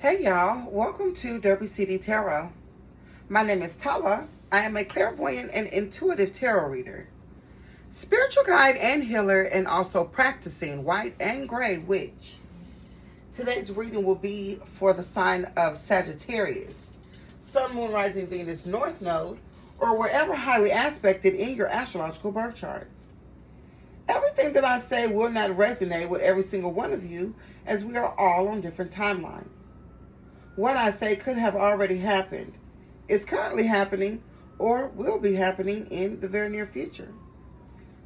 Hey y'all, welcome to Derby City Tarot. My name is Tala. I am a clairvoyant and intuitive tarot reader, spiritual guide and healer, and also practicing white and gray witch. Today's reading will be for the sign of Sagittarius, Sun, Moon, Rising, Venus, North Node, or wherever highly aspected in your astrological birth charts. Everything that I say will not resonate with every single one of you, as we are all on different timelines. What I say could have already happened, is currently happening, or will be happening in the very near future.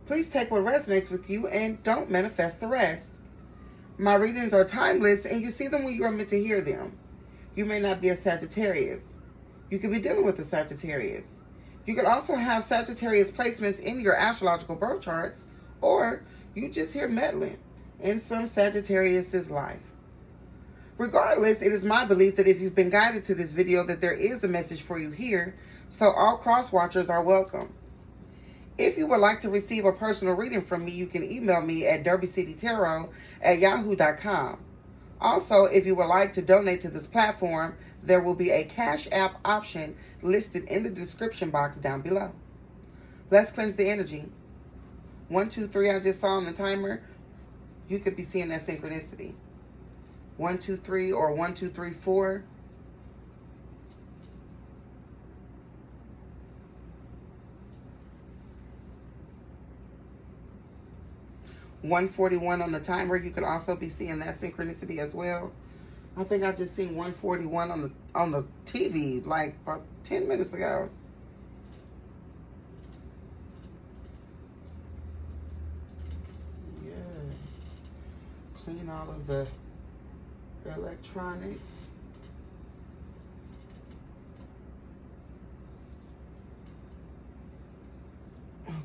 Please take what resonates with you and don't manifest the rest. My readings are timeless and you see them when you are meant to hear them. You may not be a Sagittarius. You could be dealing with a Sagittarius. You could also have Sagittarius placements in your astrological birth charts, or you just hear meddling in some Sagittarius's life. Regardless, it is my belief that if you've been guided to this video, that there is a message for you here, so all cross-watchers are welcome. If you would like to receive a personal reading from me, you can email me at DerbyCityTarot@yahoo.com. Also, if you would like to donate to this platform, there will be a Cash App option listed in the description box down below. Let's cleanse the energy. 1, 2, 3, I just saw on the timer. You could be seeing that synchronicity. 1, 2, 3, or 1, 2, 3, 4. $141 on the timer. You could also be seeing that synchronicity as well. I think I just seen 141 on the TV like about 10 minutes ago. Yeah. Clean all of the electronics. Okay.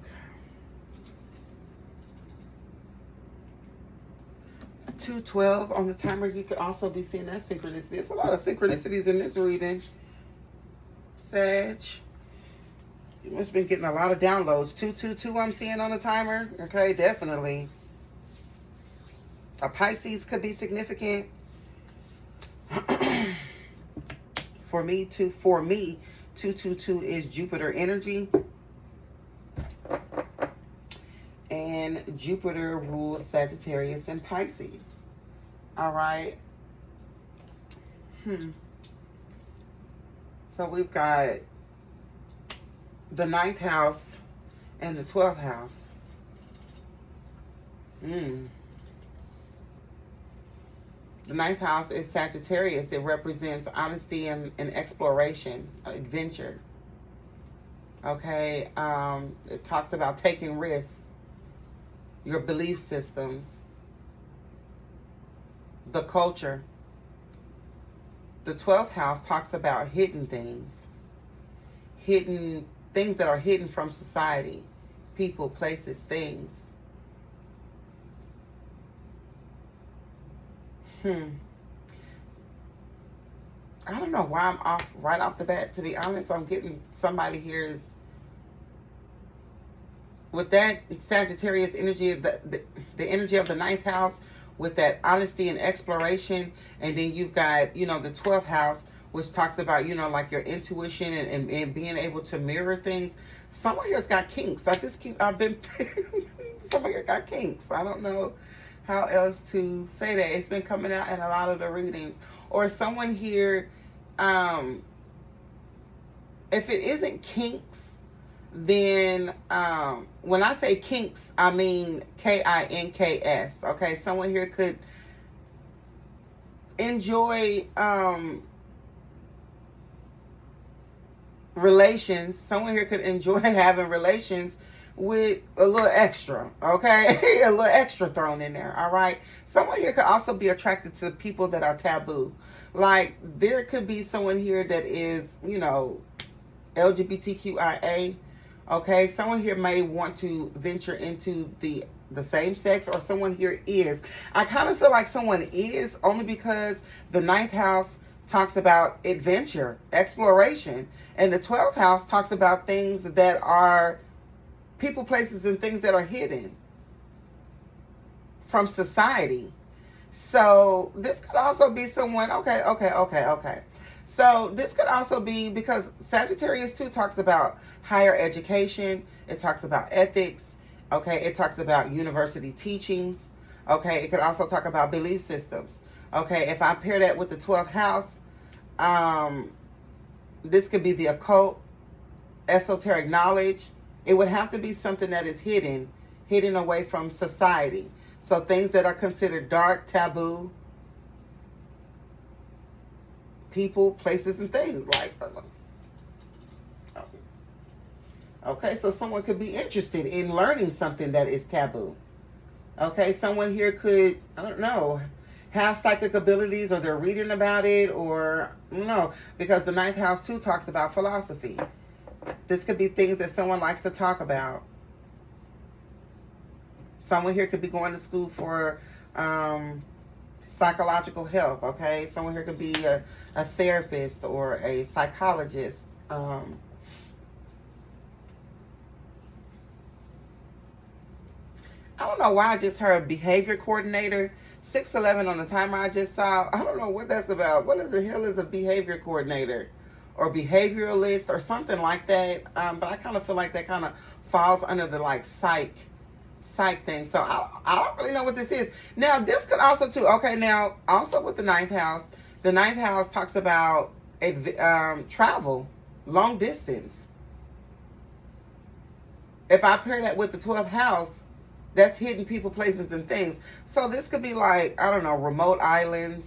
212 on the timer. You could also be seeing that synchronicity. There's a lot of synchronicities in this reading. Sag, you must have been getting a lot of downloads. 222 I'm seeing on the timer. Okay, definitely. A Pisces could be significant. For me, 222 is Jupiter energy. And Jupiter rules Sagittarius and Pisces. All right. So we've got the 9th house and the 12th house. The 9th house is Sagittarius. It represents honesty and exploration, adventure. Okay. It talks about taking risks, your belief systems, the culture. The 12th house talks about hidden things that are hidden from society, people, places, things. I don't know why I'm off right off the bat. To be honest, I'm getting somebody here is with that Sagittarius energy, the energy of the 9th house, with that honesty and exploration. And then you've got, the 12th house, which talks about, like your intuition and being able to mirror things. Someone here's got kinks. Someone here got kinks. I don't know how else to say that. It's been coming out in a lot of the readings. Or someone here, if it isn't kinks, then when I say kinks, I mean KINKS. Okay, someone here could enjoy relations. Someone here could enjoy having relations with a little extra, okay? A little extra thrown in there, all right? Someone here could also be attracted to people that are taboo. Like, there could be someone here that is, LGBTQIA, okay? Someone here may want to venture into the same sex, or someone here is. I kind of feel like someone is, only because the 9th house talks about adventure, exploration, and the 12th house talks about things that are people, places, and things that are hidden from society. So this could also be someone, okay. So this could also be because Sagittarius too talks about higher education. It talks about ethics. Okay, it talks about university teachings. Okay, it could also talk about belief systems. Okay, if I pair that with the 12th house, this could be the occult, esoteric knowledge. It would have to be something that is hidden away from society. So things that are considered dark, taboo, people, places, and things like that. Okay, so someone could be interested in learning something that is taboo. Okay, someone here could, I don't know, have psychic abilities, or they're reading about it, or no, because the 9th house too talks about philosophy. This could be things that someone likes to talk about. Someone here could be going to school for psychological health, okay? Someone here could be a therapist or a psychologist. I don't know why I just heard behavior coordinator. 611 on the timer I just saw. I don't know what that's about. What the hell is a behavior coordinator? Or behavioralist or something like that. But I kind of feel like that kind of falls under the like psych thing. So I don't really know what this is. Now this could also too, okay, now also with the 9th house, the 9th house talks about travel, long distance. If I pair that with the 12th house, that's hidden people, places, and things. So this could be like, I don't know, remote islands,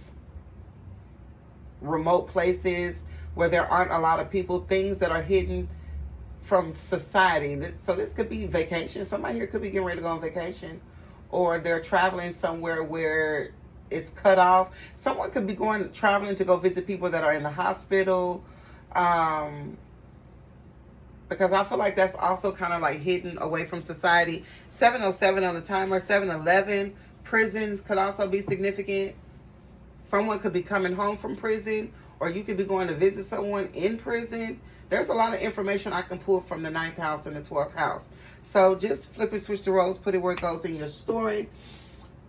remote places where there aren't a lot of people, things that are hidden from society. So this could be vacation. Somebody here could be getting ready to go on vacation, or they're traveling somewhere where it's cut off. Someone could be traveling to go visit people that are in the hospital, because I feel like that's also kind of like hidden away from society. 707 on the timer. 711, prisons could also be significant. Someone could be coming home from prison, or you could be going to visit someone in prison. There's a lot of information I can pull from the 9th house and the 12th house. So just flip and switch the roles, put it where it goes in your story.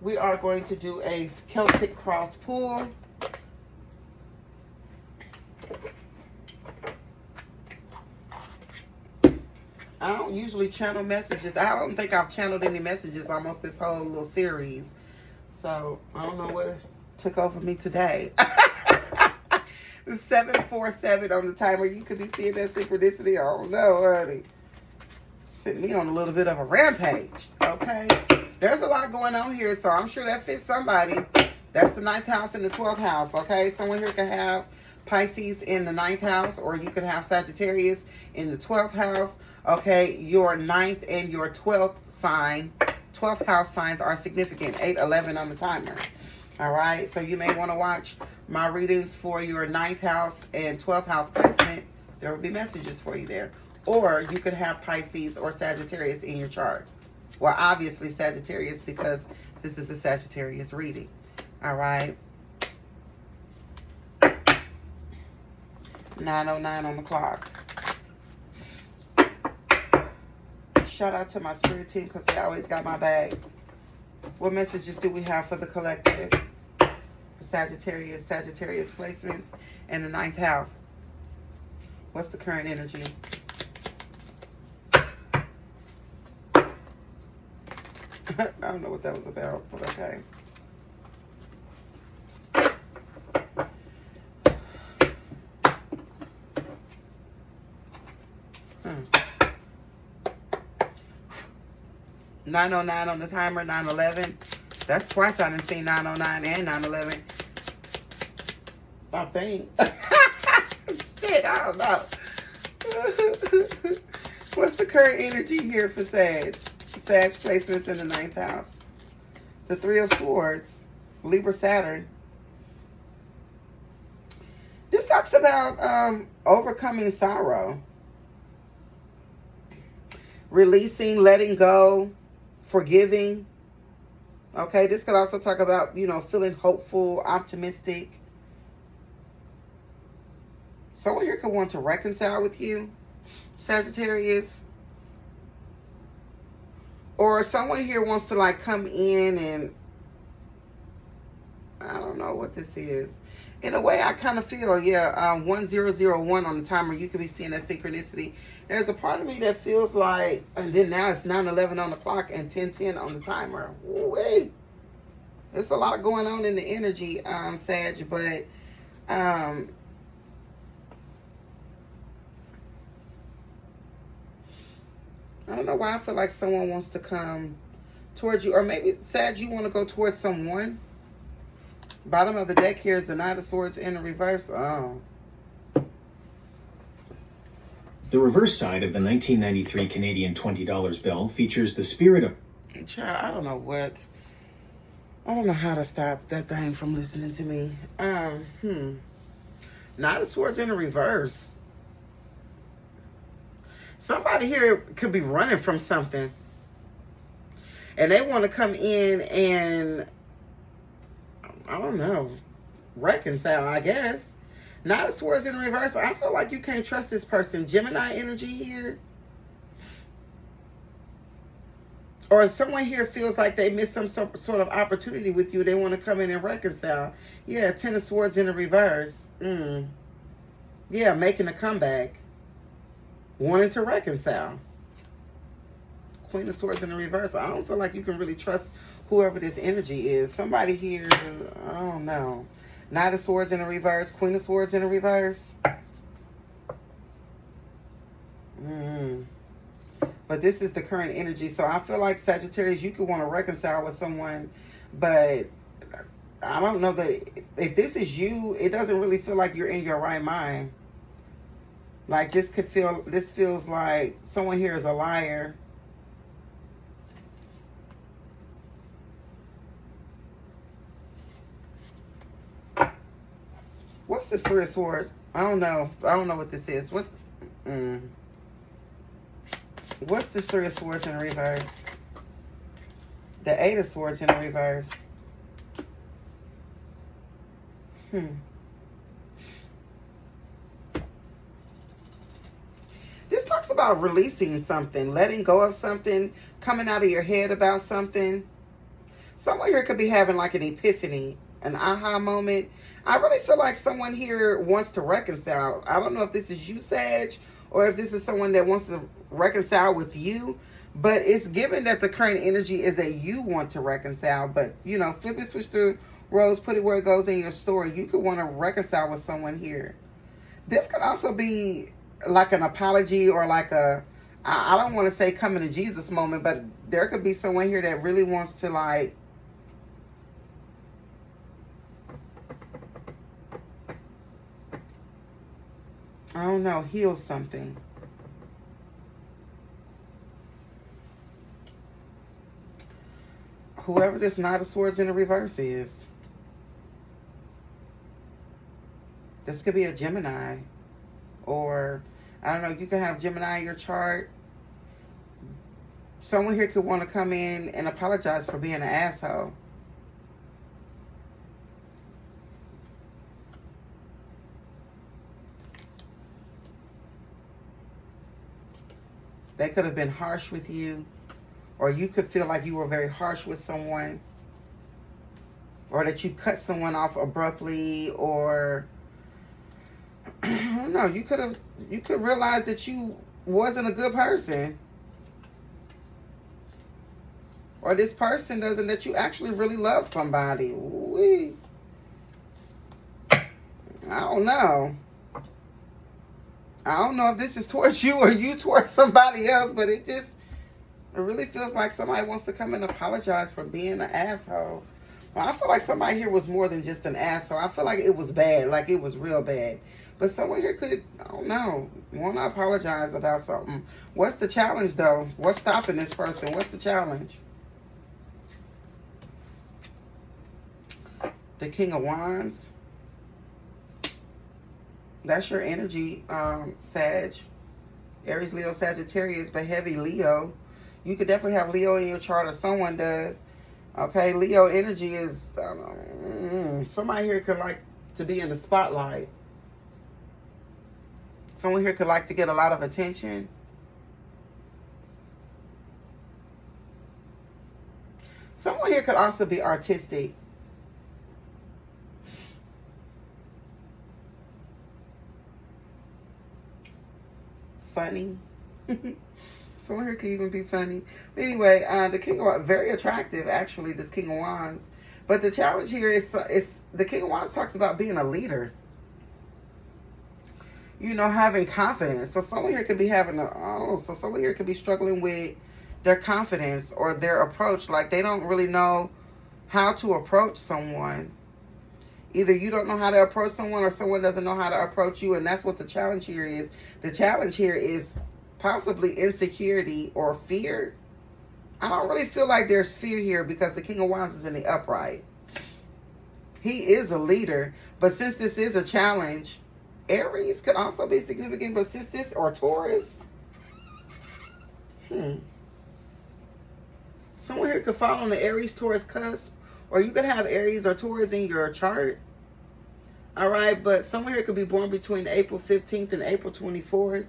We are going to do a Celtic cross pull. I don't usually channel messages. I don't think I've channeled any messages almost this whole little series. So I don't know what took over me today. 747 on the timer. You could be seeing that synchronicity. I don't know, honey. Sent me on a little bit of a rampage. Okay. There's a lot going on here, so I'm sure that fits somebody. That's the 9th house and the 12th house. Okay. Someone here can have Pisces in the 9th house, or you could have Sagittarius in the 12th house. Okay. Your 9th and your 12th sign, 12th house signs are significant. 811 on the timer. All right, so you may want to watch my readings for your 9th house and 12th house placement. There will be messages for you there. Or you could have Pisces or Sagittarius in your chart. Well, obviously Sagittarius, because this is a Sagittarius reading. All right. 9:09 on the clock. Shout out to my spirit team because they always got my back. What messages do we have for the collective? For Sagittarius placements, and the 9th house. What's the current energy? I don't know what that was about, but okay. Hmm. 9:09 on the timer. 9:11. That's twice I done seen 9:09 and 9:11. I think. Shit, I don't know. What's the current energy here for Sag? Sag placements in the 9th house. The 3 of Swords. Libra, Saturn. This talks about overcoming sorrow. Releasing, letting go, forgiving. Okay, this could also talk about, you know, feeling hopeful, optimistic. Someone here could want to reconcile with you, Sagittarius. Or someone here wants to like come in and I don't know what this is. In a way, I kind of feel, yeah, 1001 on the timer. You could be seeing that synchronicity. There's a part of me that feels like, and then now it's 9:11 on the clock and 10:10 on the timer. Wait, there's a lot going on in the energy, Sag, but I don't know why I feel like someone wants to come towards you, or maybe, Sag, you want to go towards someone. Bottom of the deck here is the Knight of Swords in the reverse. Oh. The reverse side of the 1993 Canadian $20 bill features the spirit of... Child, I don't know what. I don't know how to stop that thing from listening to me. Knight of Swords in the reverse. Somebody here could be running from something. And they want to come in and, I don't know, reconcile, I guess. Knight of Swords in reverse. I feel like you can't trust this person. Gemini energy here. Or someone here feels like they missed some sort of opportunity with you. They want to come in and reconcile. Yeah, Ten of Swords in the reverse. Yeah, making a comeback. Wanting to reconcile. Queen of Swords in the reverse. I don't feel like you can really trust whoever this energy is. Somebody here, I don't know. Knight of Swords in the reverse. Queen of Swords in the reverse. But this is the current energy. So I feel like, Sagittarius, you could want to reconcile with someone. But I don't know that if this is you, it doesn't really feel like you're in your right mind. Like this feels like someone here is a liar. What's this Three of Swords? I don't know. I don't know what this is. What's this Three of Swords in reverse? The Eight of Swords in reverse. This talks about releasing something, letting go of something, coming out of your head about something. Someone here could be having like an epiphany, an aha moment. I really feel like someone here wants to reconcile. I don't know if this is you, Sag, or if this is someone that wants to reconcile with you. But it's given that the current energy is that you want to reconcile. But, you know, flip it, switch the roles, put it where it goes in your story. You could want to reconcile with someone here. This could also be like an apology or like a, I don't want to say coming to Jesus moment, but there could be someone here that really wants to, like, I don't know, heal something. Whoever this Knight of Swords in the reverse is. This could be a Gemini. Or, I don't know, you could have Gemini in your chart. Someone here could want to come in and apologize for being an asshole. They could have been harsh with you. Or you could feel like you were very harsh with someone. Or that you cut someone off abruptly. Or, I don't know, you could realize that you wasn't a good person. Or this person doesn't, that you actually really love somebody. Ooh-wee. I don't know. I don't know if this is towards you or you towards somebody else, but it really feels like somebody wants to come and apologize for being an asshole. Well, I feel like somebody here was more than just an asshole. I feel like it was bad, like it was real bad. But someone here could, I don't know, want to apologize about something. What's the challenge, though? What's stopping this person? What's the challenge? The King of Wands. That's your energy, Sag. Aries, Leo, Sagittarius, but heavy Leo. You could definitely have Leo in your chart, or someone does. Okay, Leo energy is, somebody here could like to be in the spotlight. Someone here could like to get a lot of attention. Someone here could also be artistic. funny. Someone here could even be funny. But anyway, the King of Wands, very attractive, actually, this King of Wands. But the challenge here is the King of Wands talks about being a leader. You know, having confidence. So someone here could be someone here could be struggling with their confidence or their approach. Like they don't really know how to approach someone. Either you don't know how to approach someone or someone doesn't know how to approach you. And that's what the challenge here is. The challenge here is possibly insecurity or fear. I don't really feel like there's fear here because the King of Wands is in the upright. He is a leader. But since this is a challenge, Aries could also be significant. But since this, or Taurus, someone here could fall on the Aries-Taurus cusp. Or you could have Aries or Taurus in your chart. All right, but someone here could be born between April 15th and April 24th.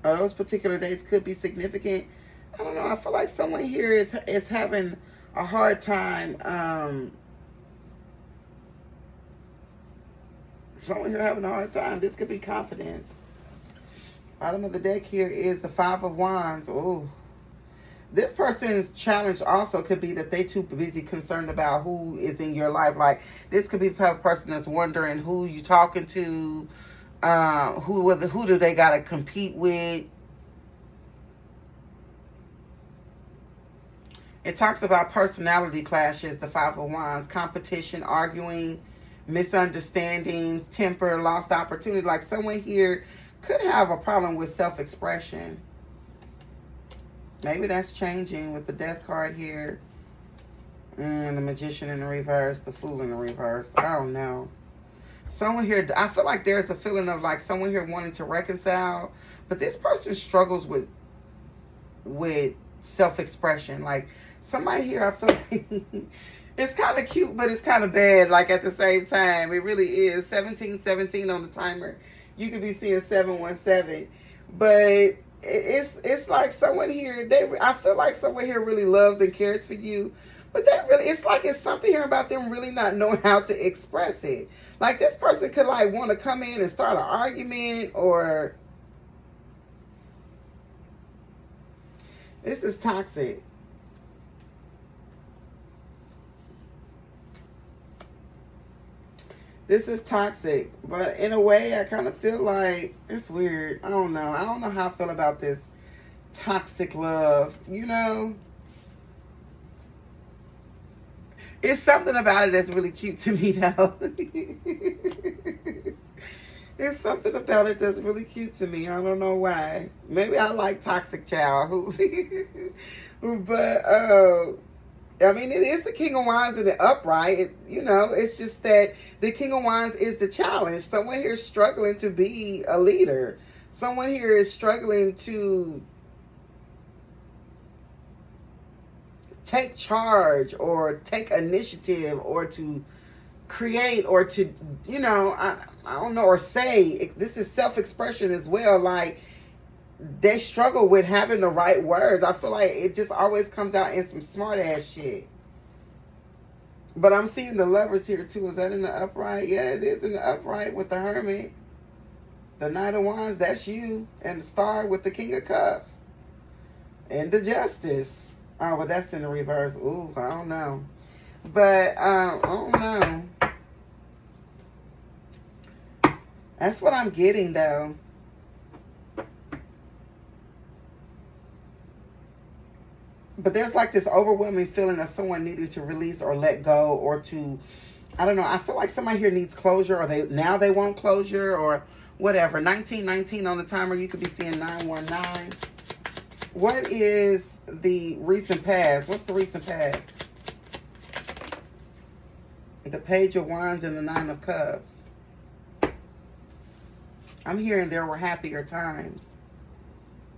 Or those particular dates could be significant. I don't know. I feel like someone here is having a hard time. Someone here having a hard time. This could be confidence. Bottom of the deck here is the Five of Wands. Ooh. This person's challenge also could be that they too busy concerned about who is in your life. Like, this could be the type of person that's wondering who you talking to, who do they got to compete with. It talks about personality clashes, the Five of Wands, competition, arguing, misunderstandings, temper, lost opportunity. Like, someone here could have a problem with self-expression. Maybe that's changing with the Death card here. The Magician in the reverse, the Fool in the reverse. I don't know. Someone here, I feel like there's a feeling of like someone here wanting to reconcile. But this person struggles with self-expression. Like somebody here, I feel like it's kind of cute, but it's kind of bad. Like at the same time, it really is. 1717 on the timer. You could be seeing 717. But it's like someone here, I feel like someone here really loves and cares for you, but it's like it's something here about them really not knowing how to express it. Like this person could like want to come in and start an argument, or this is toxic. This is toxic, but in a way, I kind of feel like it's weird. I don't know. I don't know how I feel about this toxic love, you know? It's something about it that's really cute to me, though. It's something about it that's really cute to me. I don't know why. Maybe I like toxic child. But, I mean, it is the King of Wands in the upright. It's just that the King of Wands is the challenge. Someone here is struggling to be a leader. Someone here is struggling to take charge or take initiative or to create or to, I don't know, or say. This is self-expression as well. Like, they struggle with having the right words. I feel like it just always comes out in some smart ass shit. But I'm seeing the Lovers here too. Is that in the upright? Yeah, it is in the upright with the Hermit. The Knight of Wands, that's you. And the Star with the King of Cups. And the Justice. Oh, well, that's in the reverse. Ooh, I don't know. But, I don't know. That's what I'm getting, though. But there's like this overwhelming feeling of someone needing to release or let go or to, I don't know. I feel like somebody here needs closure, or they want closure or whatever. 1919 on the timer. You could be seeing 919. What is the recent past? What's the recent past? The Page of Wands and the Nine of Cups. I'm hearing there were happier times.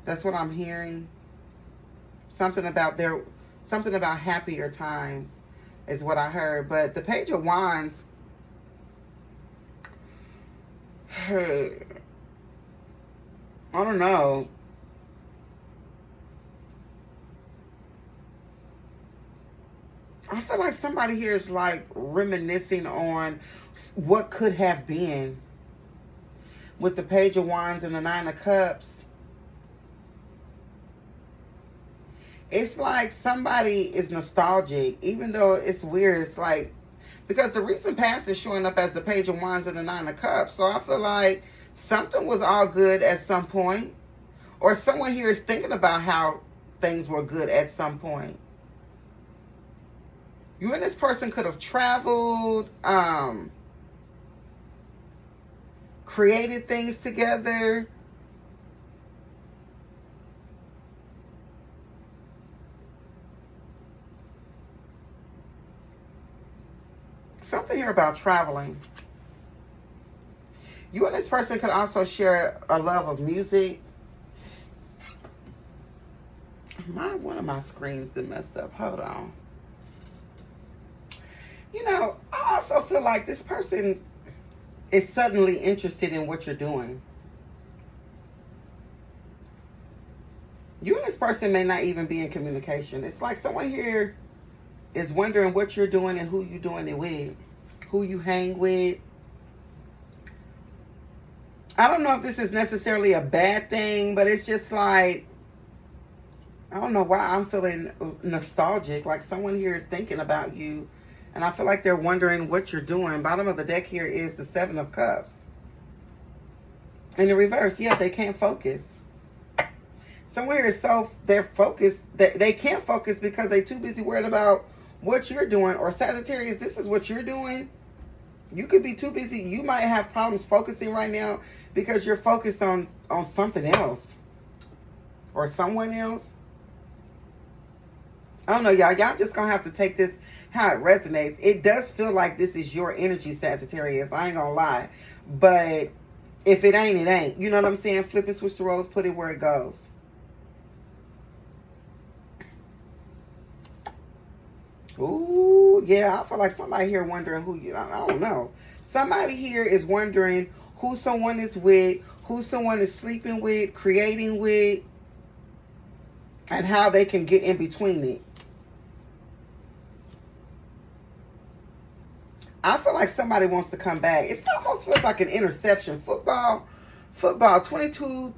That's what I'm hearing. Something about happier times is what I heard. But the Page of Wands, I don't know. I feel like somebody here is like reminiscing on what could have been. with the Page of Wands and the Nine of Cups. It's like somebody is nostalgic, even though it's weird. It's like, because the recent past is showing up as the Page of Wands and the Nine of Cups. So I feel like something was all good at some point. Or someone here is thinking about how things were good at some point. You and this person could have traveled, created things together. Something here about traveling. You and this person could also share a love of music. One of my screens that messed up. Hold on. You know, I also feel like this person is suddenly interested in what you're doing. You and this person may not even be in communication. It's like someone here is wondering what you're doing and who you're doing it with, who you hang with. I don't know if this is necessarily a bad thing, but it's just like, I don't know why I'm feeling nostalgic. Like someone here is thinking about you, and I feel like they're wondering what you're doing. Bottom of the deck here is the Seven of Cups. In the reverse, yeah, they can't focus. Someone here is they're focused. They can't focus because they're too busy worried about what you're doing. Or Sagittarius, this is what you're doing. You could be too busy. You might have problems focusing right now because you're focused on something else or someone else. I don't know, y'all. Y'all just gonna have to take this how it resonates. It does feel like this is your energy, Sagittarius. I ain't gonna lie. But if it ain't, it ain't. You know what I'm saying? Flip it, switch the roles, put it where it goes. Ooh, yeah. I feel like somebody here wondering who you... I don't know. Somebody here is wondering who someone is with, who someone is sleeping with, creating with, and how they can get in between it. I feel like somebody wants to come back. It almost feels like an interception. Football, 22-33,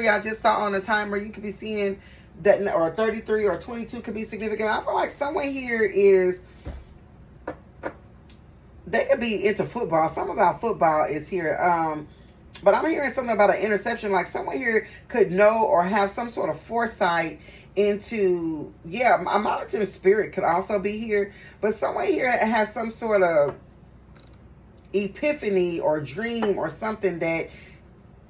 I just saw on the timer. You could be seeing that, or 33 or 22 could be significant. I feel like someone here is, they could be into football. Something about football is here. But I'm hearing something about an interception. Like someone here could know or have some sort of foresight into, yeah, a monitoring spirit could also be here. But someone here has some sort of epiphany or dream or something that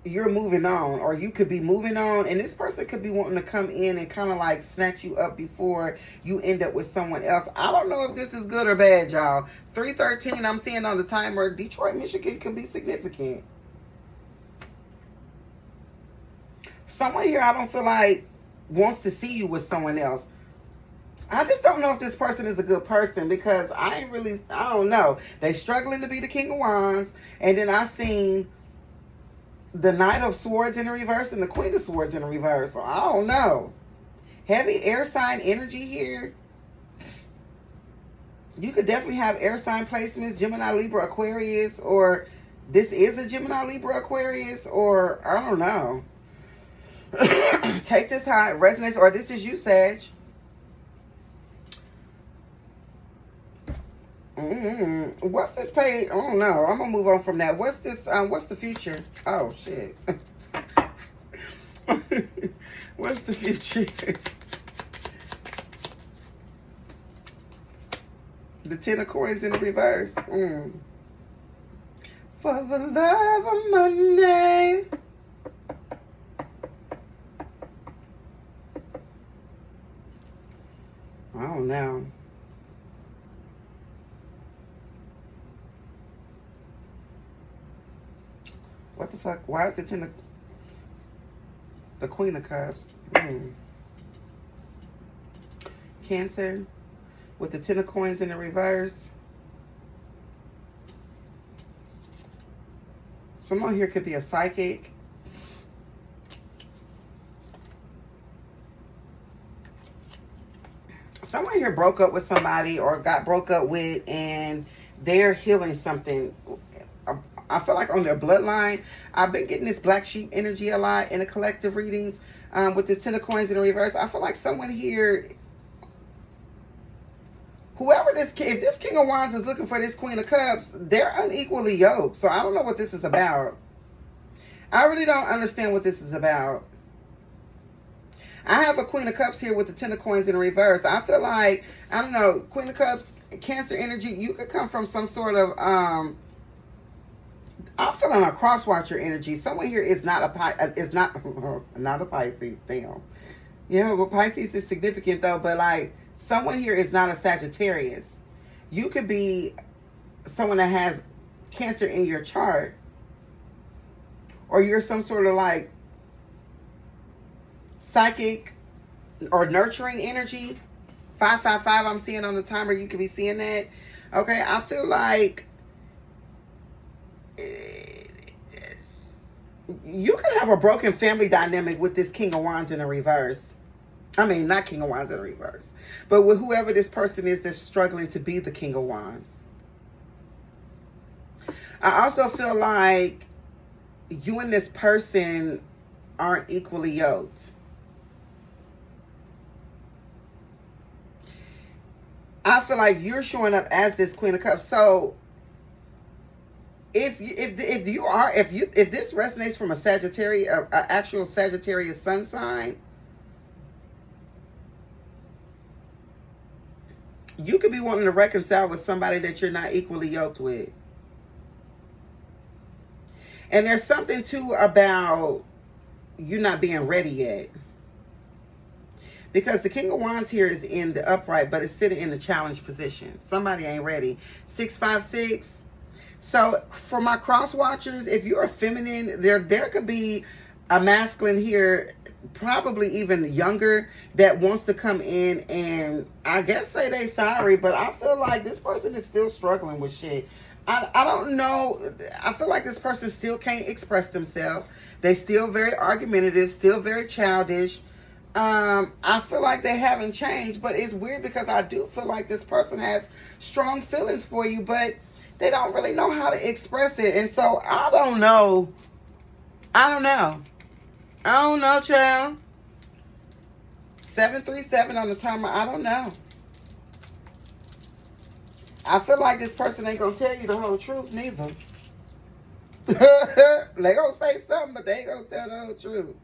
you're moving on, or you could be moving on, and this person could be wanting to come in and kind of like snatch you up before you end up with someone else. I don't know if this is good or bad, y'all. 3:13, I'm seeing on the timer. Detroit, Michigan could be significant. Someone here I don't feel like wants to see you with someone else. I just don't know if this person is a good person, because I don't know. They struggling to be the King of Wands, and then I seen the Knight of Swords in the reverse and the Queen of Swords in the reverse. So I don't know. Heavy air sign energy here. You could definitely have air sign placements, Gemini, Libra, Aquarius, or this is a Gemini, Libra, Aquarius, or I don't know. Take this how it resonates, or this is you, Sag. What's this page? I don't know. I'm gonna move on from that. What's this? What's the future? Oh shit. What's the future? The Ten of Coins in the reverse. For the love of money. I don't know. What the fuck? Why is it in the Queen of Cups? Cancer with the Ten of Coins in the reverse. Someone here could be a psychic. Someone here broke up with somebody or got broke up with, and they're healing something. I feel like on their bloodline. I've been getting this black sheep energy a lot in the collective readings with this 10 of coins in the reverse. I feel like someone here, whoever if this King of Wands is looking for this Queen of Cups, they're unequally yoked. So I don't know what this is about. I really don't understand what this is about. I have a Queen of Cups here with the 10 of coins in reverse. I feel like, I don't know, Queen of Cups, Cancer energy, you could come from some sort of, I'm feeling a cross watcher energy. Someone here is not not a Pisces, damn. Yeah, well, Pisces is significant though, but like, someone here is not a Sagittarius. You could be someone that has Cancer in your chart, or you're some sort of like psychic or nurturing energy. 555 I'm seeing on the timer. You could be seeing that. Okay, I feel like you could have a broken family dynamic with this King of Wands in the reverse. I mean, not King of Wands in the reverse, but with whoever this person is that's struggling to be the King of Wands. I also feel like you and this person aren't equally yoked. I feel like you're showing up as this Queen of Cups. So if this resonates from a Sagittarius, an actual Sagittarius sun sign, you could be wanting to reconcile with somebody that you're not equally yoked with. And there's something too about you not being ready yet. Because the King of Wands here is in the upright, but it's sitting in the challenge position. Somebody ain't ready. 656. So for my cross watchers, if you're a feminine, there could be a masculine here, probably even younger, that wants to come in and I guess say they sorry, but I feel like this person is still struggling with shit. I don't know. I feel like this person still can't express themselves. They still very argumentative, still very childish. I feel like they haven't changed, but it's weird because I do feel like this person has strong feelings for you, but they don't really know how to express it. And so I don't know. I don't know, child. 737 on the timer. I don't know. I feel like this person ain't gonna tell you the whole truth neither. They gonna say something, but they ain't gonna tell the whole truth.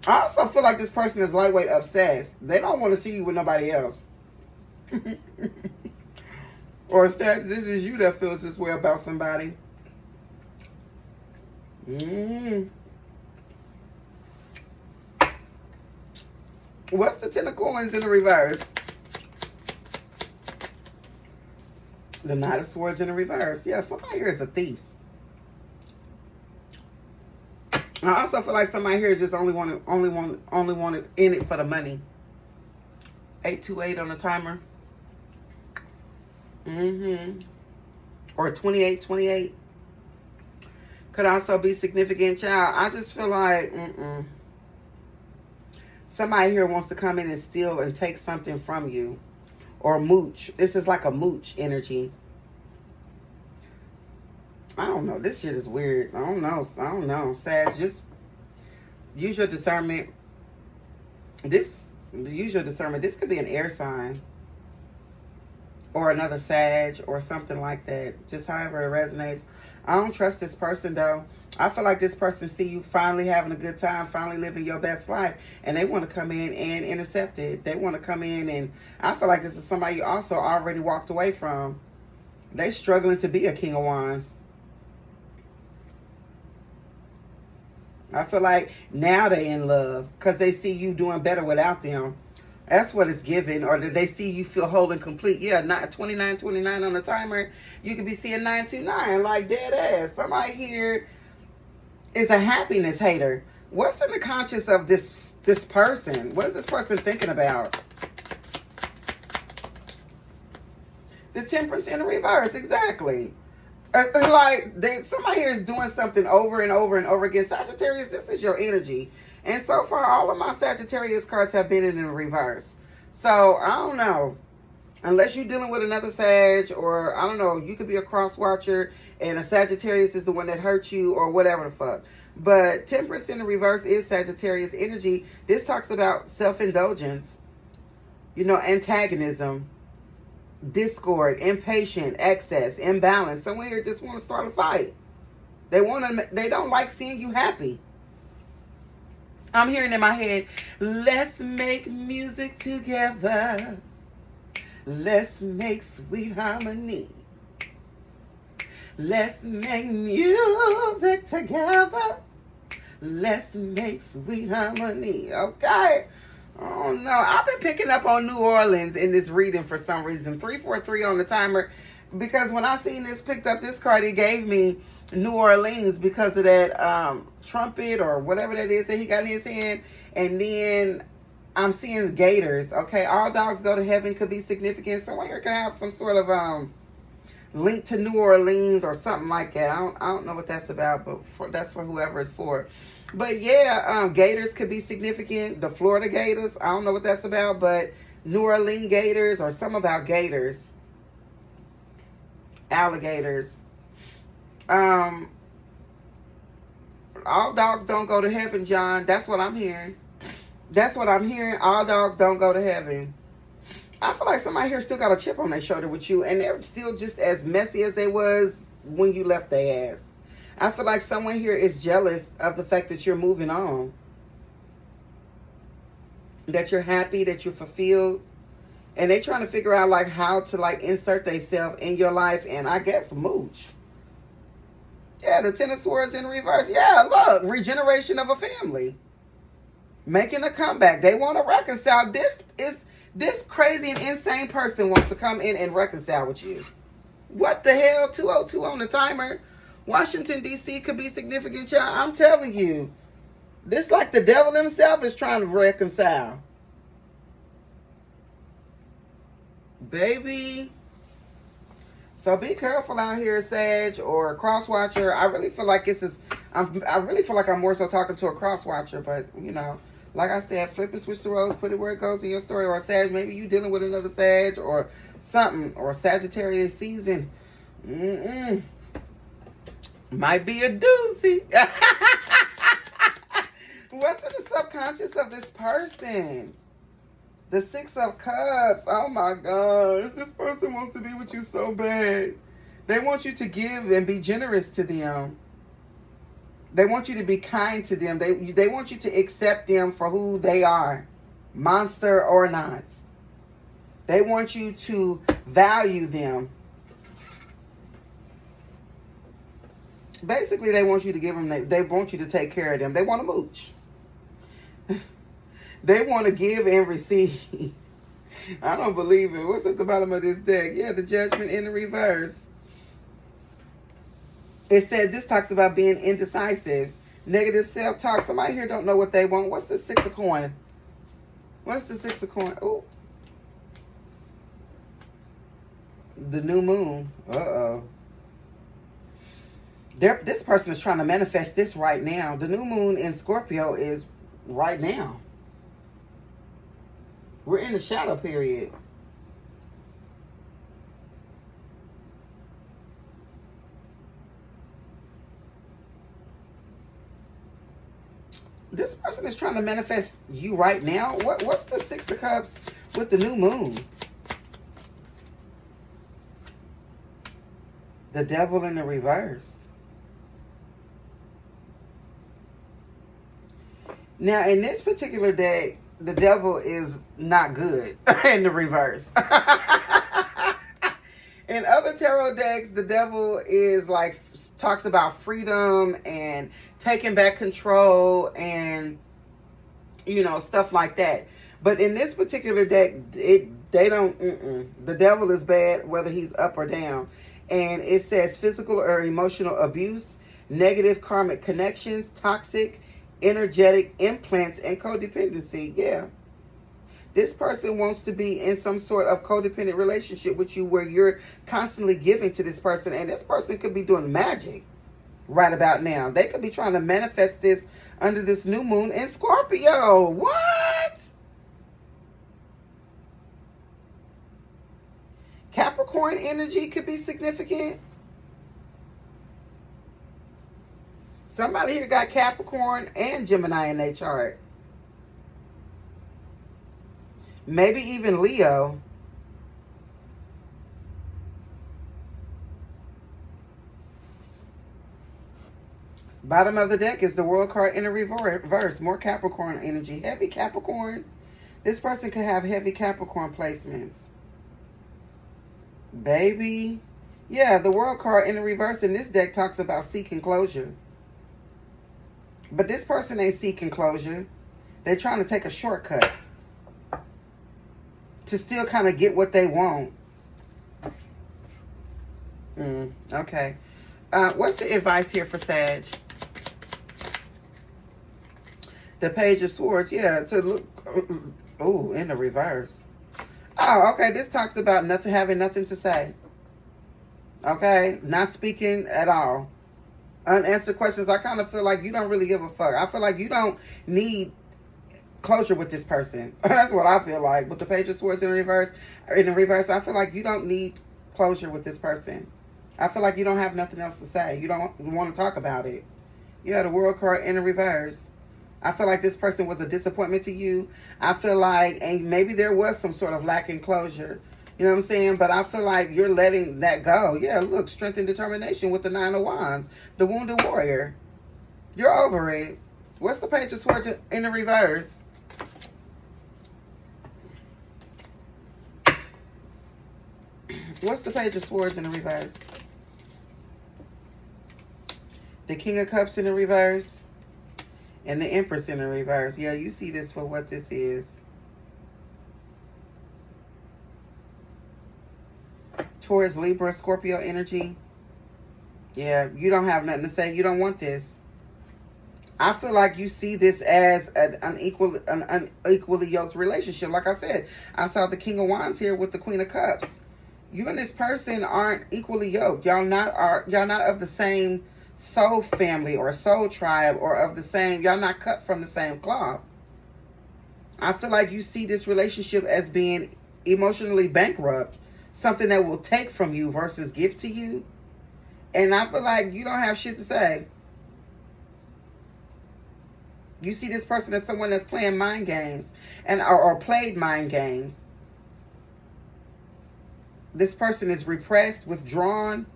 I also feel like this person is lightweight obsessed. They don't want to see you with nobody else. Or Sag, this is you that feels this way about somebody. What's the 10 of coins in the reverse? The Knight of Swords in the reverse. Yeah, somebody here is a thief. I also feel like somebody here just only wanted in it for the money. 828 on the timer. Or 2828. Could also be significant child. I just feel like somebody here wants to come in and steal and take something from you. Or mooch. This is like a mooch energy. I don't know. This shit is weird. I don't know. Sag, just use your discernment. Use your discernment. This could be an air sign. Or another Sag or something like that. Just however it resonates. I don't trust this person though. I feel like this person see you finally having a good time, finally living your best life, and they want to come in and intercept it. They want to come in, and I feel like this is somebody you also already walked away from. They struggling to be a King of Wands. I feel like now they in love because they see you doing better without them. That's what it's given. Or did they see you feel whole and complete? Yeah, not 2929 on the timer. You could be seeing 929, like dead ass. Somebody here is a happiness hater. What's in the conscience of this person? What is this person thinking about? The Temperance in the reverse, exactly. Like somebody here is doing something over and over and over again. Sagittarius, this is your energy. And so far, all of my Sagittarius cards have been in the reverse. So, I don't know. Unless you're dealing with another Sag, or I don't know, you could be a cross watcher and a Sagittarius is the one that hurt you, or whatever the fuck. But Temperance in the reverse is Sagittarius energy. This talks about self-indulgence, you know, antagonism, discord, impatient, excess, imbalance. Someone here just want to start a fight. They don't like seeing you happy. I'm hearing in my head, let's make music together. Let's make sweet harmony. Let's make music together. Let's make sweet harmony. Okay. Oh no, I've been picking up on New Orleans in this reading for some reason. 343 on the timer. Because when I seen this, picked up this card, it gave me New Orleans because of that trumpet or whatever that is that he got in his hand. And then I'm seeing gators. Okay, all dogs go to heaven could be significant. Someone here can have some sort of link to New Orleans or something like that. I don't know what that's about, but that's for whoever it's for. But yeah, gators could be significant. The Florida gators, I don't know what that's about, but New Orleans gators or something about gators. Alligators. All dogs don't go to heaven, John. That's what I'm hearing. That's what I'm hearing. All dogs don't go to heaven. I feel like somebody here still got a chip on their shoulder with you, and they're still just as messy as they was when you left their ass. I feel like someone here is jealous of the fact that you're moving on. That you're happy, that you're fulfilled. And they trying to figure out like how to like insert themselves in your life and I guess mooch. Yeah, the Ten of Swords in reverse. Yeah, look, regeneration of a family. Making a comeback. They want to reconcile. This crazy and insane person wants to come in and reconcile with you. What the hell? 202 on the timer. Washington, D.C. could be significant, child. I'm telling you. This like the devil himself is trying to reconcile. Baby. So be careful out here, Sag, or cross watcher. I really feel like I really feel like I'm more so talking to a cross watcher, but you know, like I said, flip and switch the roles, put it where it goes in your story. Or Sag, maybe you dealing with another Sag or something, or Sagittarius season. Might be a doozy. What's in the subconscious of this person? The Six of Cups. Oh my gosh. This person wants to be with you so bad. They want you to give and be generous to them. They want you to be kind to them. They want you to accept them for who they are. Monster or not. They want you to value them. Basically, they want you to give them, they want you to take care of them. They want to mooch. They want to give and receive. I don't believe it. What's at the bottom of this deck? Yeah, the Judgment in the reverse. It says this talks about being indecisive. Negative self-talk. Somebody here don't know what they want. What's the Six of Coin? What's the Six of Coin? Oh. The new moon. Uh-oh. This person is trying to manifest this right now. The new moon in Scorpio is right now. We're in the shadow period. This person is trying to manifest you right now. What's the Six of Cups with the new moon? The Devil in the reverse. Now, in this particular deck, the devil is not good in the reverse. In other tarot decks, the devil is like, talks about freedom and taking back control and, you know, stuff like that. But in this particular deck, they don't, the devil is bad whether he's up or down. And it says physical or emotional abuse, negative karmic connections, toxic, energetic implants, and codependency. Yeah. This person wants to be in some sort of codependent relationship with you where you're constantly giving to this person. And this person could be doing magic right about now. They could be trying to manifest this under this new moon in Scorpio. What? Capricorn energy could be significant. Somebody here got Capricorn and Gemini in their chart. Maybe even Leo. Bottom of the deck is the World card in a reverse. More Capricorn energy. Heavy Capricorn. This person could have heavy Capricorn placements. Baby. Yeah, the World card in the reverse in this deck talks about seeking closure. But this person ain't seeking closure. They're trying to take a shortcut to still kind of get what they want. Okay. What's the advice here for Sag? The Page of Swords. Yeah, to look. Ooh, in the reverse. Oh, okay. This talks about having nothing to say. Okay? Not speaking at all. Unanswered questions. I kind of feel like you don't really give a fuck. I feel like you don't need closure with this person. That's what I feel like. With the Page of Swords in reverse, I feel like you don't need closure with this person. I feel like you don't have nothing else to say. You don't want to talk about it. You had a World card in the reverse. I feel like this person was a disappointment to you. I feel like, and maybe there was some sort of lack in closure. You know what I'm saying? But I feel like you're letting that go. Yeah, look, strength and determination with the 9 of Wands. The Wounded Warrior. You're over it. What's the Page of Swords in the reverse? What's the Page of Swords in the reverse? The King of Cups in the reverse. And the Empress in the reverse. Yeah, you see this for what this is. Taurus, Libra, Scorpio energy. Yeah, you don't have nothing to say. You don't want this. I feel like you see this as an unequally yoked relationship. Like I said, I saw the King of Wands here with the Queen of Cups. You and this person aren't equally yoked. Y'all not of the same soul family or soul tribe, or of the same, y'all not cut from the same cloth. I feel like you see this relationship as being emotionally bankrupt, something that will take from you versus give to you. And I feel like you don't have shit to say. You see this person as someone that's playing mind games and or played mind games. This person is repressed, withdrawn.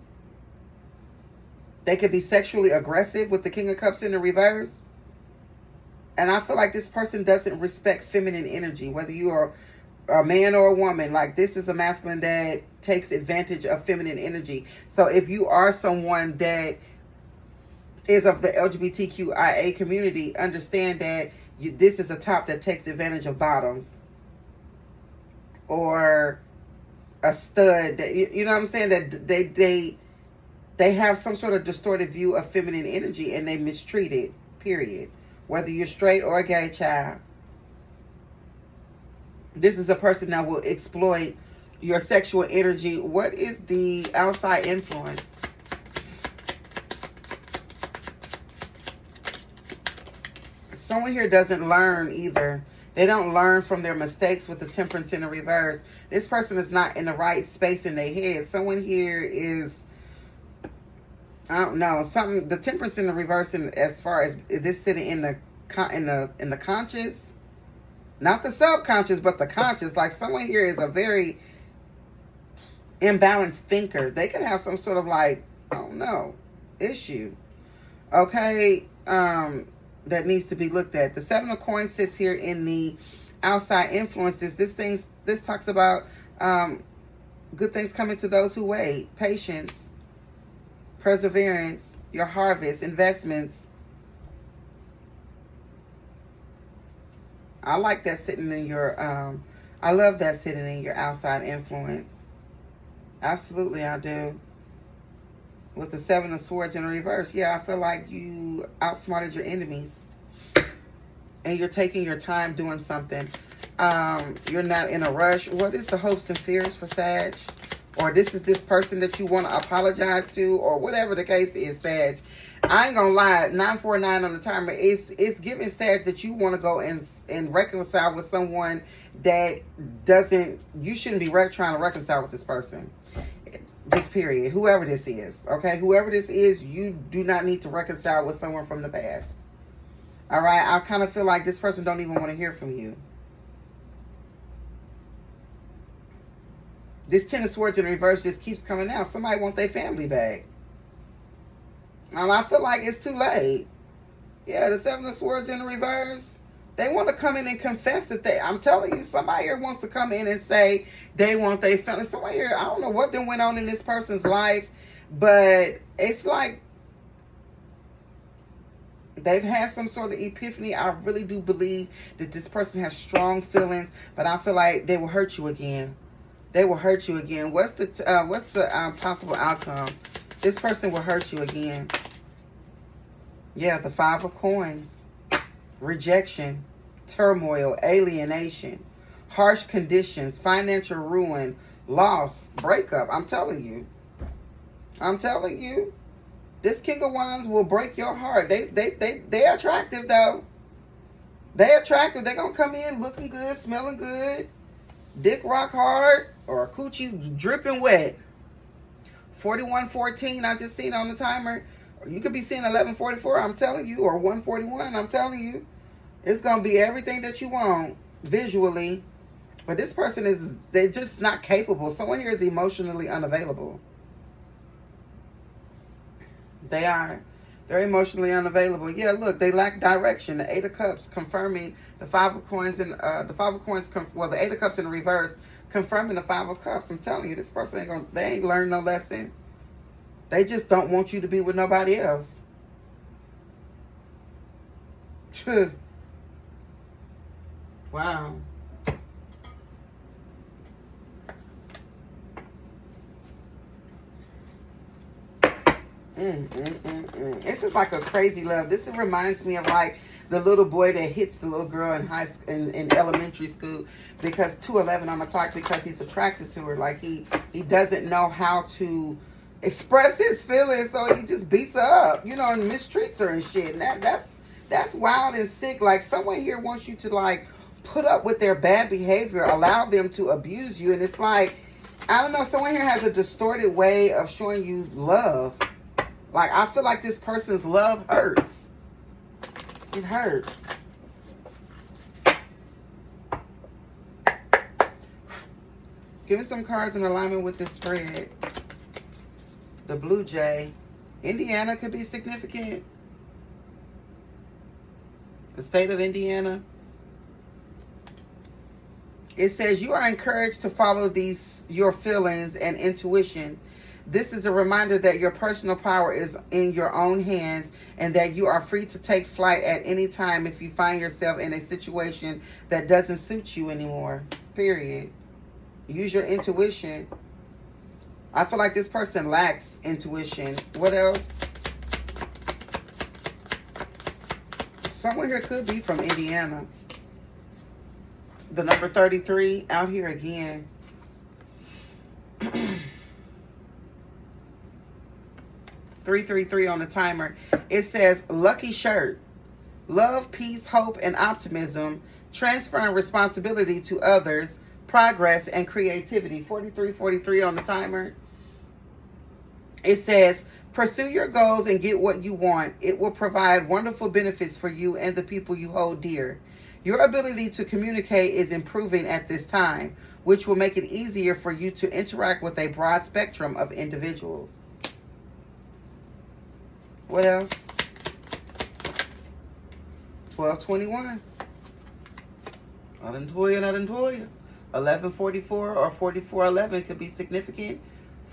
They could be sexually aggressive with the King of Cups in the reverse. And I feel like this person doesn't respect feminine energy, whether you are a man or a woman. Like, this is a masculine that takes advantage of feminine energy. So if you are someone that is of the LGBTQIA community, understand that this is a top that takes advantage of bottoms. Or a stud. That, you know what I'm saying? That they have some sort of distorted view of feminine energy and they mistreat it, period. Whether you're straight or a gay child. This is a person that will exploit your sexual energy. What is the outside influence? Someone here doesn't learn either. They don't learn from their mistakes with the Temperance in the reverse. This person is not in the right space in their head. Someone here is, I don't know, something. The Temperance in the reverse, as far as this sitting in the conscious, not the subconscious, but the conscious. Like, someone here is a very imbalanced thinker. They could have some sort of, like, I don't know, issue. Okay, that needs to be looked at. The 7 of Coins sits here in the outside influences. This talks about good things coming to those who wait, patience, perseverance, your harvest, investments. I like that sitting in your, I love that sitting in your outside influence. Absolutely, I do. With the 7 of Swords in reverse, yeah, I feel like you outsmarted your enemies. And you're taking your time doing something. You're not in a rush. What is the hopes and fears for Sag? Or this is this person that you want to apologize to, or whatever the case is, Sag. I ain't gonna lie, 949 on the timer, it's giving Sag that you want to go and reconcile with someone that doesn't, you shouldn't be trying to reconcile with this person. This period, whoever this is, okay? Whoever this is, you do not need to reconcile with someone from the past. All right? I kind of feel like this person don't even want to hear from you. This Ten of Swords in reverse just keeps coming out. Somebody want their family back. And I feel like it's too late. Yeah, the Seven of Swords in the reverse. They want to come in and confess that I'm telling you, somebody here wants to come in and say they want their family. Somebody here, I don't know what then went on in this person's life, but it's like they've had some sort of epiphany. I really do believe that this person has strong feelings, but I feel like they will hurt you again. They will hurt you again. What's the possible outcome? This person will hurt you again. Yeah, the Five of Coins. Rejection, turmoil, alienation, harsh conditions, financial ruin, loss, breakup. I'm telling you. I'm telling you. This King of Wands will break your heart. They're attractive, though. They're attractive. They're going to come in looking good, smelling good, dick rock hard, or coochie dripping wet. 4114, I just seen on the timer. You could be seeing 1144, I'm telling you, or 141, I'm telling you. It's going to be everything that you want visually. But this person they're just not capable. Someone here is emotionally unavailable. They're emotionally unavailable. Yeah, look, they lack direction. The Eight of Cups confirming the Five of Coins and the Eight of Cups in reverse confirming the Five of Cups. I'm telling you, this person they ain't learned no lesson. They just don't want you to be with nobody else. Wow. This is like a crazy love. This reminds me of like the little boy that hits the little girl in elementary school because 211 on the clock because he's attracted to her. Like he doesn't know how to express his feelings, so he just beats her up, and mistreats her and shit. And that's wild and sick. Like someone here wants you to like put up with their bad behavior, allow them to abuse you, and it's like, I don't know, someone here has a distorted way of showing you love. Like I feel like this person's love hurts. It hurts. Give me some cards in alignment with this spread. The Blue Jay. Indiana could be significant. The state of Indiana. It says you are encouraged to follow your feelings and intuition. This is a reminder that your personal power is in your own hands and that you are free to take flight at any time if you find yourself in a situation that doesn't suit you anymore. Period. Use your intuition. I feel like this person lacks intuition. What else? Someone here could be from Indiana. The number 33 out here again. 333 on the timer. It says lucky shirt. Love, peace, hope, and optimism. Transferring responsibility to others. Progress and creativity. 4343 on the timer. It says pursue your goals and get what you want. It will provide wonderful benefits for you and the people you hold dear. Your ability to communicate is improving at this time, which will make it easier for you to interact with a broad spectrum of individuals. What else? 1221. I done told you. 1144 or 4411 could be significant.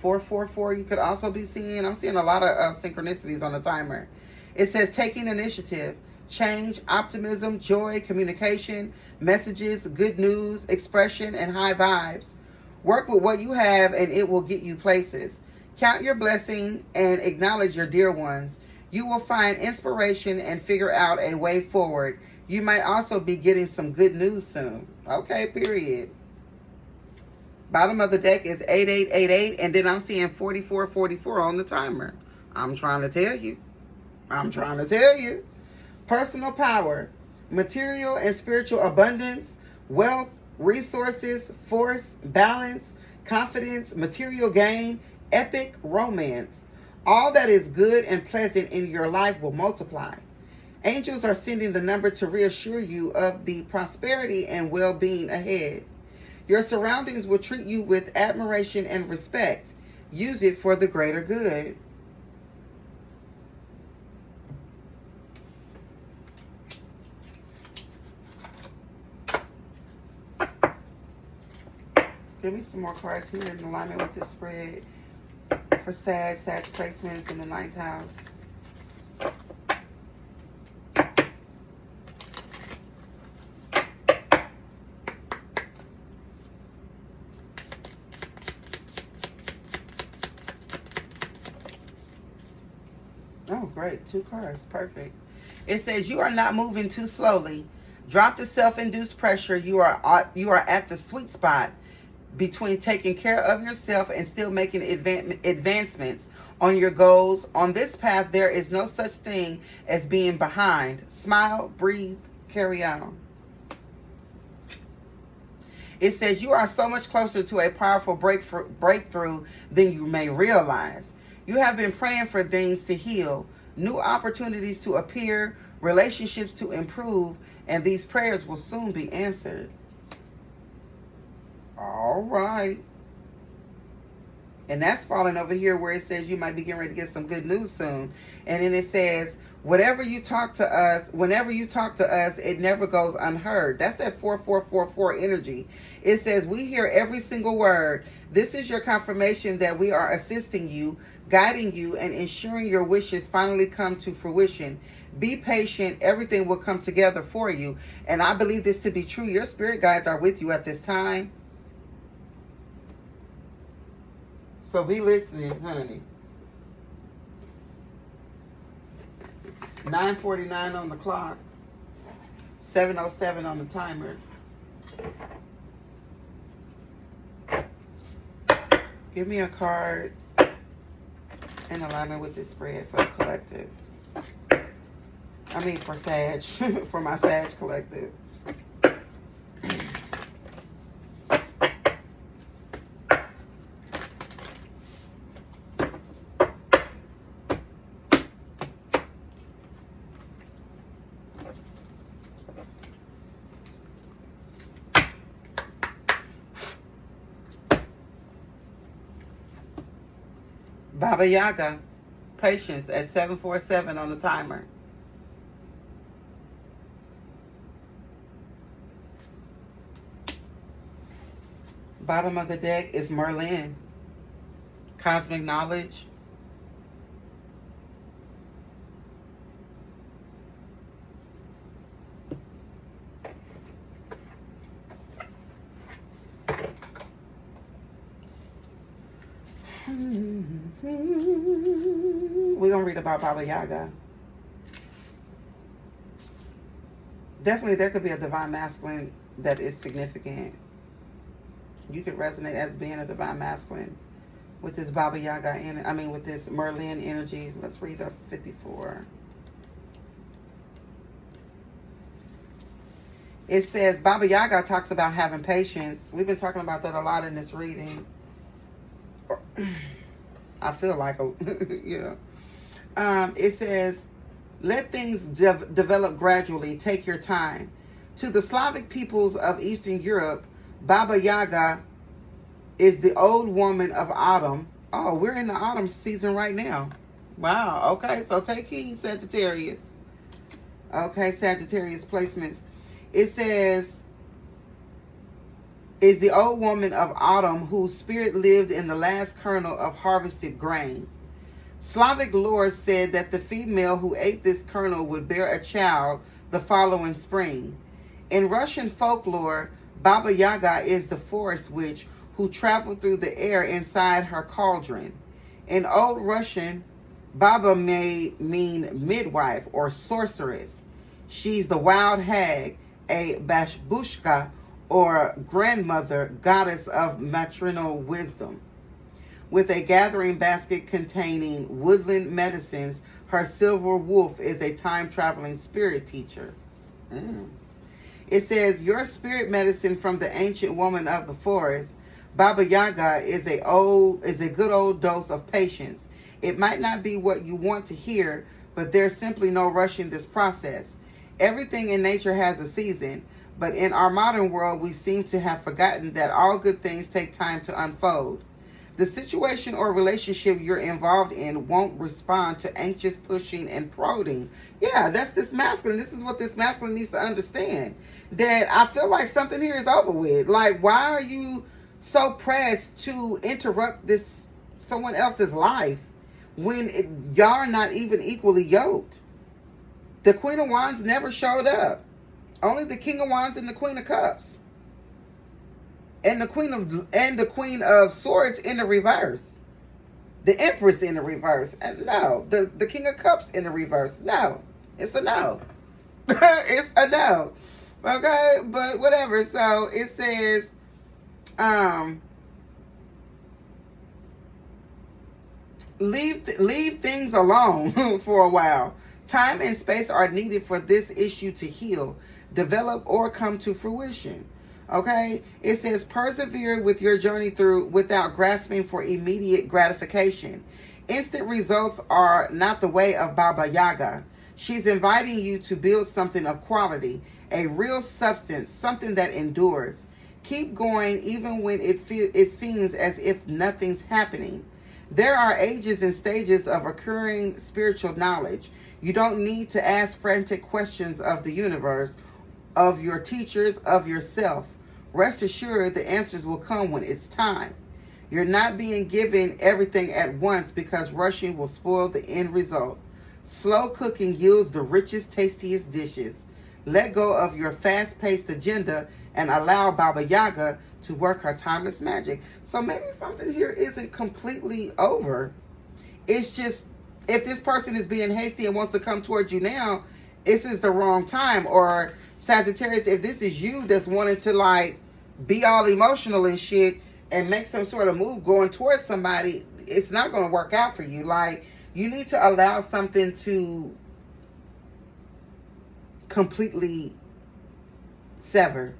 444 you could also be seeing. I'm seeing a lot of synchronicities on the timer. It says taking initiative, change, optimism, joy, communication, messages, good news, expression, and high vibes. Work with what you have and it will get you places. Count your blessing and acknowledge your dear ones. You will find inspiration and figure out a way forward. You might also be getting some good news soon. Okay, period. Bottom of the deck is 8888, and then I'm seeing 4444 on the timer. I'm trying to tell you. Personal power, material and spiritual abundance, wealth, resources, force, balance, confidence, material gain, epic romance. All that is good and pleasant in your life will multiply. Angels are sending the number to reassure you of the prosperity and well-being ahead. Your surroundings will treat you with admiration and respect. Use it for the greater good. Give me some more cards here in alignment with this spread for Sag placements in the 9th house. Oh, great. 2 cards. Perfect. It says you are not moving too slowly. Drop the self-induced pressure. You are at the sweet spot between taking care of yourself and still making advancements on your goals. On this path, there is no such thing as being behind. Smile, breathe, carry on. It says you are so much closer to a powerful breakthrough than you may realize. You have been praying for things to heal, new opportunities to appear, relationships to improve, and these prayers will soon be answered. All right. And that's falling over here where it says you might be getting ready to get some good news soon. And then it says, whenever you talk to us, it never goes unheard. That's that 4444 energy. It says, we hear every single word. This is your confirmation that we are assisting you, guiding you, and ensuring your wishes finally come to fruition. Be patient. Everything will come together for you. And I believe this to be true. Your spirit guides are with you at this time. So be listening, honey. 9:49 on the clock. 7:07 on the timer. Give me a card in alignment with this spread for the collective. I mean for Sag, for my Sag collective. Baba Yaga, patience at 7:47 on the timer. Bottom of the deck is Merlin, cosmic knowledge. We're going to read about Baba Yaga. Definitely there could be a divine masculine that is significant. You could resonate as being a divine masculine with this Baba Yaga, with this Merlin energy. Let's read the 54. It says Baba Yaga talks about having patience. We've been talking about that a lot in this reading. I feel like, yeah. It says, let things develop gradually. Take your time. To the Slavic peoples of Eastern Europe, Baba Yaga is the old woman of autumn. Oh, we're in the autumn season right now. Wow. Okay, so take heed, Sagittarius. Okay, Sagittarius placements. It says, is the old woman of autumn whose spirit lived in the last kernel of harvested grain. Slavic lore said that the female who ate this kernel would bear a child the following spring. In Russian folklore, Baba Yaga is the forest witch who traveled through the air inside her cauldron. In Old Russian, Baba may mean midwife or sorceress. She's the wild hag, a bashbushka, or grandmother, goddess of maternal wisdom. With a gathering basket containing woodland medicines, her silver wolf is a time-traveling spirit teacher. It says, your spirit medicine from the ancient woman of the forest, Baba Yaga, is a good old dose of patience. It might not be what you want to hear, but there's simply no rush in this process. Everything in nature has a season, but in our modern world, we seem to have forgotten that all good things take time to unfold. The situation or relationship you're involved in won't respond to anxious pushing and prodding. Yeah, that's this masculine. This is what this masculine needs to understand. That I feel like something here is over with. Like, why are you so pressed to interrupt someone else's life when y'all are not even equally yoked? The Queen of Wands never showed up. Only the King of Wands and the Queen of Cups. And the Queen of Swords in the reverse. The Empress in the reverse. And no. The King of Cups in the reverse. No. It's a no. It's a no. Okay? But whatever. So it says, leave things alone for a while. Time and space are needed for this issue to heal, develop, or come to fruition. Okay? It says, persevere with your journey through without grasping for immediate gratification. Instant results are not the way of Baba Yaga. She's inviting you to build something of quality, a real substance, something that endures. Keep going even when it seems as if nothing's happening. There are ages and stages of occurring spiritual knowledge. You don't need to ask frantic questions of the universe, of your teachers, of yourself. Rest assured the answers will come when it's time. You're not being given everything at once because rushing will spoil the end result. Slow cooking yields the richest, tastiest dishes. Let go of your fast-paced agenda and allow Baba Yaga to work her timeless magic. So maybe something here isn't completely over. It's just, if this person is being hasty and wants to come towards you now, this is the wrong time. Or Sagittarius, if this is you that's wanting to like be all emotional and shit and make some sort of move going towards somebody, it's not going to work out for you. Like, you need to allow something to completely sever.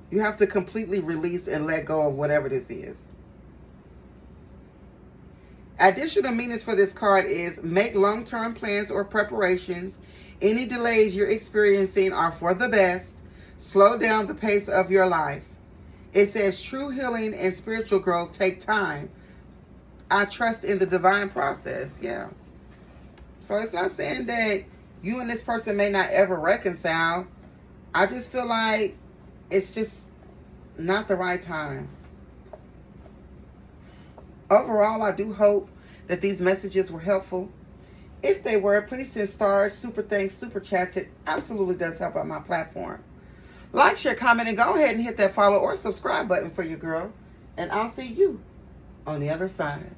You have to completely release and let go of whatever this is. Additional meanings for this card is make long-term plans or preparations. Any delays you're experiencing are for the best. Slow down the pace of your life. It says true healing and spiritual growth take time. I trust in the divine process. Yeah. So it's not saying that you and this person may not ever reconcile. I just feel like it's just not the right time. Overall, I do hope that these messages were helpful. If they were, please send stars, super thanks, super chats. It absolutely does help out my platform. Like, share, comment, and go ahead and hit that follow or subscribe button for your girl. And I'll see you on the other side.